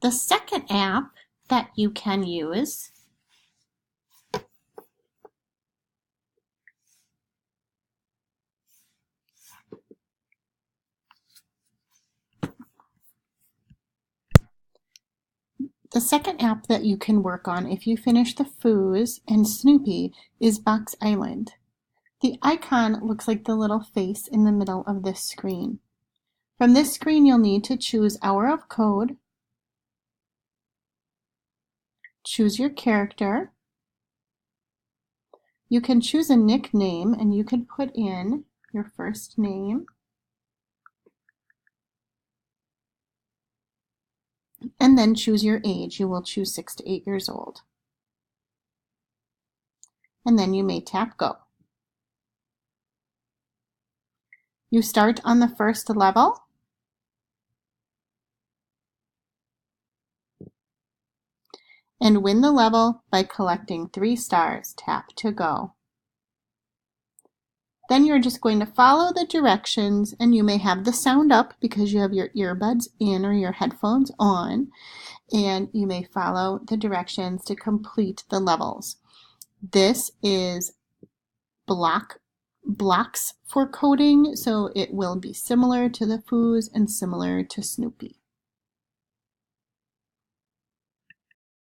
The second app that you can use work on if you finish the Foos and Snoopy is Box Island. The icon looks like the little face in the middle of this screen. From this screen, you'll need to choose Hour of Code, choose your character. You can choose a nickname and you can put in your first name and then choose your age. You will choose 6 to 8 years old. And then you may tap Go. You start on the first level. And win the level by collecting 3 stars. Tap to go. Then you're just going to follow the directions, and you may have the sound up because you have your earbuds in or your headphones on, and you may follow the directions to complete the levels. This is blocks for coding, so it will be similar to the Foos and similar to Snoopy.